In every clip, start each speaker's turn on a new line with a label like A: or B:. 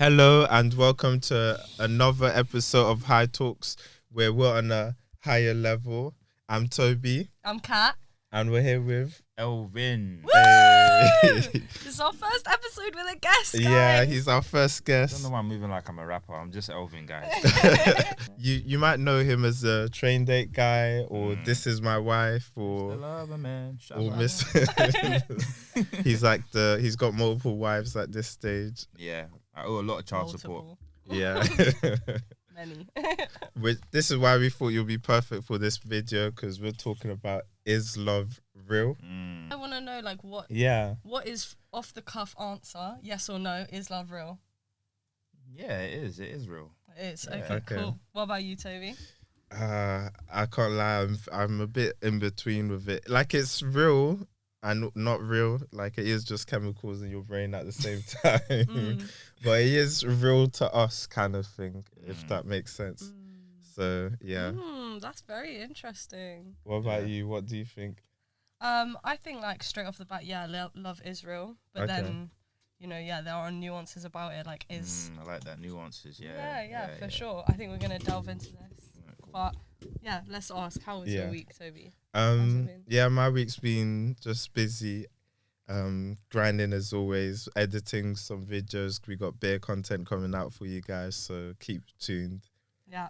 A: Hello and welcome to another episode of High Talks where we're on a higher level. I'm Toby.
B: I'm Kat.
A: And we're here with
C: Elvin.
B: Woo!
A: Hey.
B: This is our first episode with a guest, guys.
A: Yeah, he's our first
C: I don't
A: guest.
C: know why I'm moving like I'm a rapper. I'm just Elvin, guys.
A: You might know him as a train date guy or This Is My Wife or
C: Lover, man.
A: Miss. He's got multiple wives at this stage.
C: Yeah, I owe a lot of child support.
A: Yeah.
B: Many.
A: This is why we thought you'll be perfect for this video, because we're talking about, is love real?
B: I want to know, like, what is off the cuff answer? Yes or no? Is love real?
C: Yeah, it is. It is real.
B: It is.
C: Yeah.
B: Okay, cool. What about you, Toby?
A: I can't lie. I'm a bit in between with it. Like, it's real and not real. Like, it is just chemicals in your brain at the same time. But it is real to us, kind of thing, if that makes sense. So yeah.
B: That's very interesting.
A: What about you? What do you think?
B: I think, like, straight off the bat, yeah, love is real. But then, you know, yeah, there are nuances about it. Like, is
C: I like that nuances. Yeah.
B: yeah, for sure. I think we're gonna delve into this.
C: Cool.
B: But yeah, let's ask, how was your week, Toby?
A: Yeah, my week's been just busy. Grinding as always, editing some videos. We got bare content coming out for you guys, so keep tuned.
B: Yeah.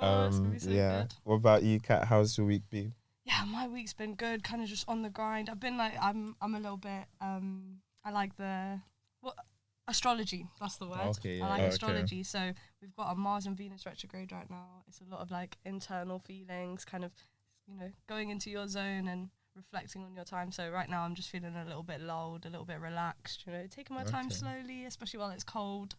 B: Oh, it's gonna be so good.
A: What about you, Kat? How's your week been?
B: Yeah, my week's been good. Kind of just on the grind. I've been like, I'm a little bit. I like astrology. That's the word.
C: Okay, yeah.
B: I like
A: Okay.
B: astrology. So we've got a Mars and Venus retrograde right now. It's a lot of like internal feelings, kind of, you know, going into your zone and reflecting on your time. So right now I'm just feeling a little bit lulled, a little bit relaxed, you know, taking my time slowly, especially while it's cold.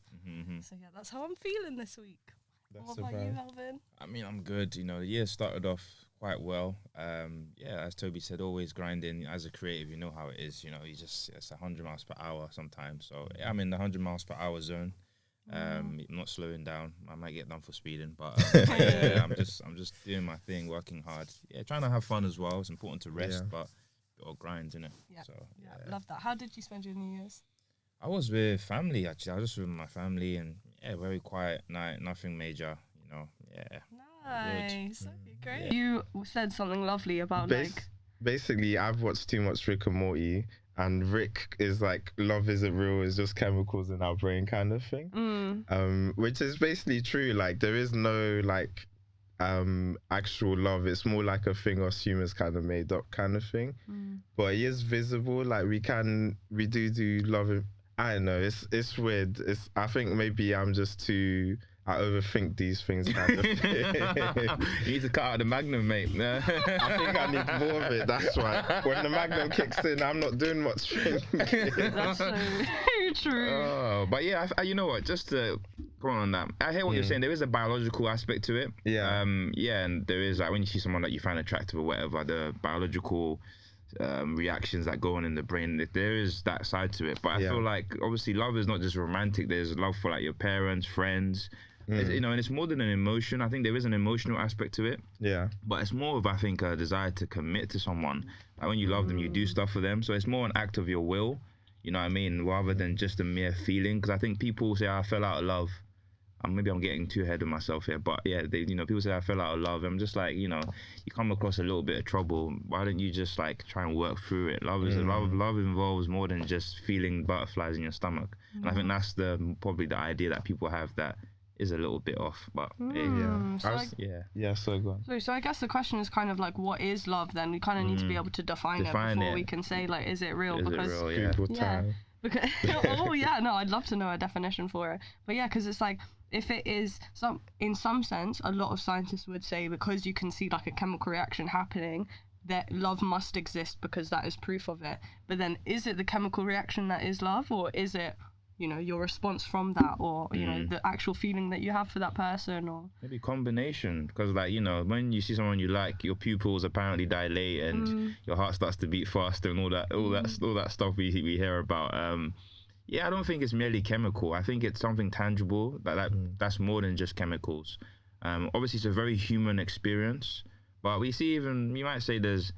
B: So yeah, that's how I'm feeling this week. What about you, Melvin?
C: I mean, I'm good. You know, the year started off quite well. Yeah, as Toby said, always grinding. As a creative, you know how it is. You know, it's 100 miles per hour sometimes. So yeah, I'm in the 100 miles per hour zone. I'm not slowing down. I might get done for speeding, but yeah, I'm just doing my thing, working hard. Yeah, trying to have fun as well. It's important to rest, but got grind, innit?
B: Yeah.
C: So
B: Yeah, love that. How did you spend your New Year's?
C: I was with family actually. I was just with my family, and yeah, very quiet night, nothing major. You know, yeah.
B: Nice. Okay, great. You said something lovely about
A: Basically, I've watched too much Rick and Morty, and Rick is like, love isn't real, it's just chemicals in our brain kind of thing. Which is basically true. Like, there is no like actual love. It's more like a thing us humans kind of made up kind of thing. But it is visible. Like, we do love it. I don't know, it's weird. I think maybe I overthink these things kind of thing.
C: You need to cut out the Magnum, mate.
A: I think I need more of it, that's why. When the Magnum kicks in, I'm not doing much thinking.
B: That's so true.
C: Oh, but yeah, you know what? Just to go on that, I hear what you're saying. There is a biological aspect to it.
A: Yeah.
C: Yeah, and there is, like, when you see someone that you find attractive or whatever, the biological reactions that go on in the brain, there is that side to it. But I feel like, obviously, love is not just romantic. There's love for, like, your parents, friends. You know, and it's more than an emotion. I think there is an emotional aspect to it.
A: Yeah.
C: But it's more of, I think, a desire to commit to someone. Like, when you love them, you do stuff for them. So it's more an act of your will, you know what I mean, rather than just a mere feeling. Because I think people say, I fell out of love. Maybe I'm getting too ahead of myself here, but yeah, people say I fell out of love. I'm just like, you know, you come across a little bit of trouble. Why don't you just like try and work through it? Love involves more than just feeling butterflies in your stomach. And I think that's probably the idea that people have that is a little bit off, but
A: So go on.
B: So I guess the question is kind of like, what is love then? We kind of need to be able to define it before we can say, like, is it real?
A: Google time.
B: Because I'd love to know a definition for it. But yeah, because it's like, if it is in some sense, a lot of scientists would say, because you can see like a chemical reaction happening, that love must exist because that is proof of it. But then, is it the chemical reaction that is love, or is it, you know, your response from that, or you know, the actual feeling that you have for that person, or maybe
C: combination? Because, like, you know, when you see someone you like, your pupils apparently dilate and your heart starts to beat faster and all that stuff we hear about. Yeah, I don't think it's merely chemical. I think it's something tangible that's more than just chemicals. Obviously, it's a very human experience, but we see, even you might say there's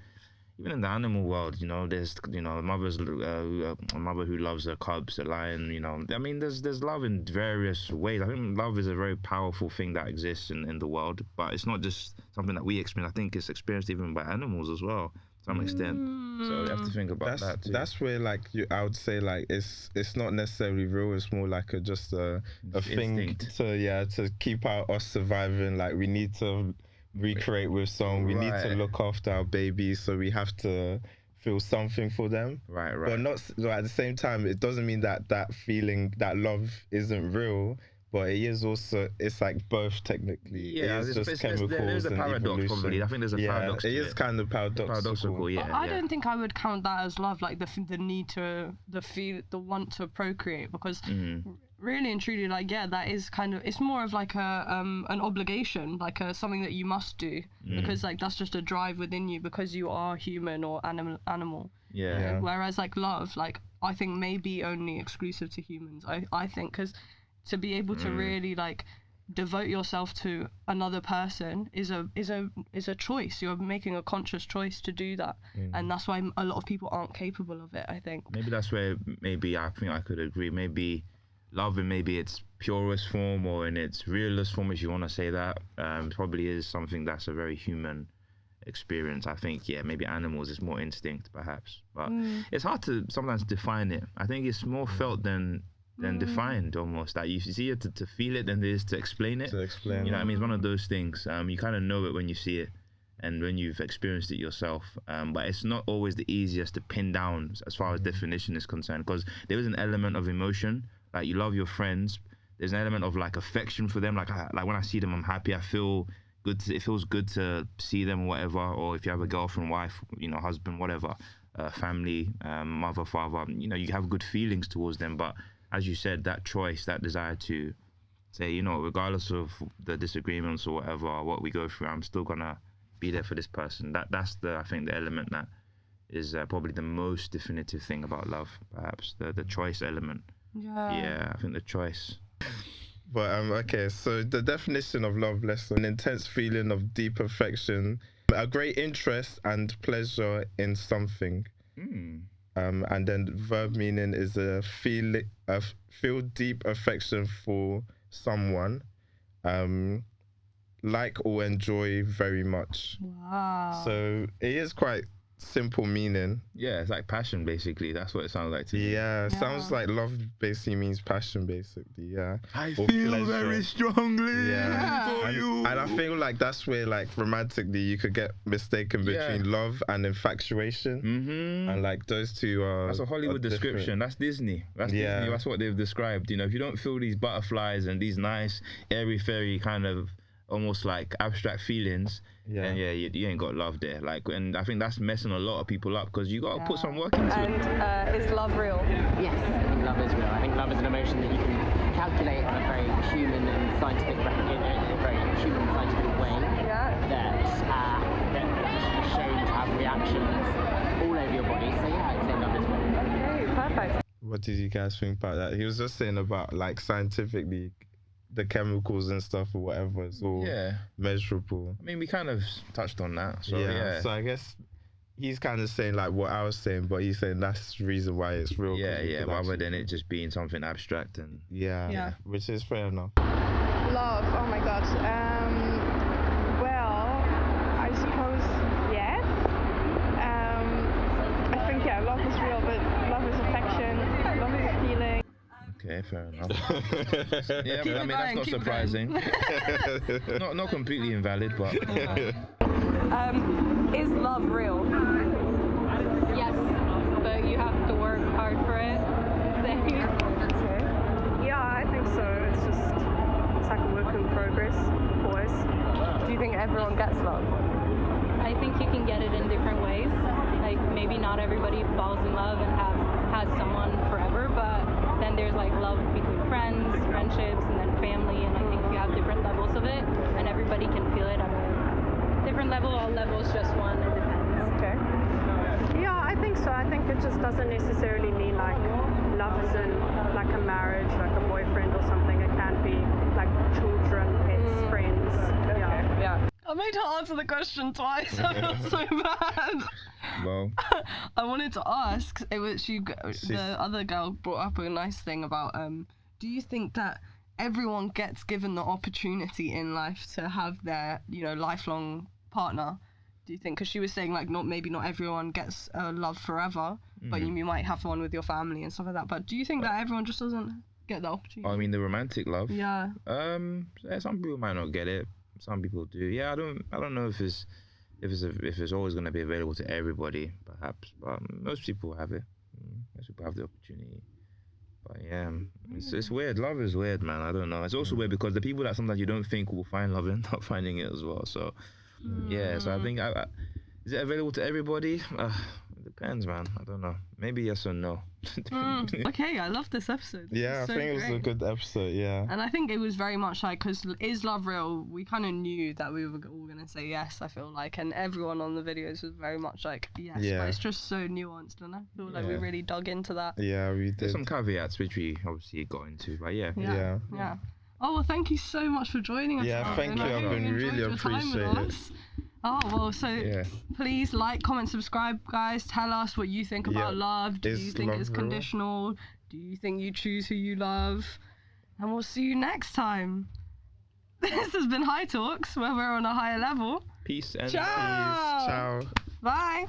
C: even in the animal world, you know, there's, you know, a mother who loves her cubs, a lion, you know. I mean, there's love in various ways. I think love is a very powerful thing that exists in the world, but it's not just something that we experience. I think it's experienced even by animals as well, to some extent. So you have to think about that too.
A: That's where, like, I would say, like, it's not necessarily real. It's more like just a thing to keep us surviving. Like, we need to recreate with some. We need to look after our babies, so we have to feel something for them.
C: Right.
A: But not at the same time. It doesn't mean that feeling, that love, isn't real. But it is also, it's like both technically.
C: Yeah,
A: it's just chemicals.
C: There's a paradox
A: evolution.
C: probably. I think there's a paradox.
A: It is kind of paradoxical.
C: Yeah.
B: But I don't think I would count that as love, like the need to, the want to procreate, because really and truly, like, yeah, that is kind of, it's more of like an obligation, like something that you must do, because like that's just a drive within you because you are human or animal.
C: Yeah.
B: Whereas like love, like, I think may be only exclusive to humans. I think, because to be able to really like devote yourself to another person is a choice. You're making a conscious choice to do that, and that's why a lot of people aren't capable of it, I think.
C: Maybe that's where I think I could agree. Maybe love in maybe its purest form or in its realest form, if you want to say that, probably is something that's a very human experience. I think, maybe animals is more instinct perhaps, but it's hard to sometimes define it. I think it's more felt than defined almost. Like, it's easier to feel it than it is to explain it. You know what I mean? It's one of those things. You kind of know it when you see it and when you've experienced it yourself. But it's not always the easiest to pin down as far as definition is concerned, because there is an element of emotion. Like, you love your friends. There's an element of like affection for them. Like when I see them, I'm happy. I feel good. It feels good to see them or whatever. Or if you have a girlfriend, wife, you know, husband, whatever, family, mother, father, you know, you have good feelings towards them. But as you said, that choice, that desire to say, you know, regardless of the disagreements or whatever, what we go through, I'm still gonna be there for this person. That's I think the element that is probably the most definitive thing about love, perhaps the choice element. Yeah, I think the choice.
A: But okay, so the definition of love: an intense feeling of deep affection, a great interest and pleasure in something. And then verb meaning is feel deep affection for someone, like or enjoy very much.
B: Wow.
A: So it is quite simple meaning.
C: Yeah, it's like passion basically. That's what it sounds like to me.
A: Yeah, sounds like love basically means passion basically. Yeah,
C: I feel very strongly for you.
A: And I feel like that's where, like, romantically you could get mistaken between love and infatuation. And like those two are,
C: that's a Hollywood description. That's Disney. Disney. That's what they've described. You know, if you don't feel these butterflies and these nice airy fairy kind of almost like abstract feelings, and you ain't got love there. Like, and I think that's messing a lot of people up, because you got to put some work into it.
B: And is love real?
D: Yes, I think love is real. I think love is an emotion that you can calculate on a very human and scientific way. That is shown to have reactions all over your body. So yeah, I'd say love is real.
B: Okay, perfect.
A: What did you guys think about that? He was just saying about, like, scientifically, the chemicals and stuff or whatever, it's all measurable.
C: I mean, we kind of touched on that. So
A: so I guess he's kind of saying like what I was saying, but he's saying that's the reason why it's real.
C: Rather than it just being something abstract and
A: which is fair enough.
E: Love, oh my god. Well, I suppose yes. I think love is real, but love is affection, love is a feeling.
C: Okay, fair enough. But I mean, that's not surprising. not completely invalid, but
B: is love real?
F: Yes, but you have to work hard for it.
E: Yeah, I think so. It's like a work in progress, always.
B: Do you think everyone gets love?
F: I think you can get it in different ways. Like, maybe not everybody falls in love and has someone forever, but then there's like love between friends, friendships, and then family, and I think you have different levels of it, and everybody can feel it at a different level. All levels, just one, it depends.
E: Okay. Yeah, I think so. I think it just doesn't necessarily mean like love is in like a marriage, like a boyfriend or something. It can be like children, pets, friends.
B: I made her answer the question twice. I feel so bad.
C: Well,
B: I wanted to ask. The other girl brought up a nice thing about. Do you think that everyone gets given the opportunity in life to have their, lifelong partner? Do you think? Because she was saying like maybe not everyone gets love forever, but you might have one with your family and stuff like that. But do you think that everyone just doesn't get the opportunity?
C: I mean, the romantic love.
B: Yeah.
C: Yeah, some people might not get it. Some people do. Yeah, I don't know if it's always going to be available to everybody, perhaps. But most people have it. Most people have the opportunity. But yeah, it's weird. Love is weird, man. I don't know. It's also weird because the people that sometimes you don't think will find love end up finding it as well. So yeah. So I think is it available to everybody? It depends, man. I don't know. Maybe yes or no.
B: Okay, I love this episode.
A: I think it was a good episode, yeah.
B: And I think it was very much like, because is love real? We kind of knew that we were all going to say yes, I feel like. And everyone on the videos was very much like, yes. Yeah. But it's just so nuanced, and I feel like we really dug into that.
A: Yeah, we did.
C: There's some caveats which we obviously got into, but yeah.
B: Oh, well, thank you so much for joining us.
A: Yeah, thank you. I've been really appreciate it.
B: Oh, well, so please like, comment, subscribe, guys. Tell us what you think about love. Do you think it's conditional? Do you think you choose who you love? And we'll see you next time. This has been High Talks, where we're on a higher level.
C: Peace and
B: Ciao.
A: Ciao.
B: Bye.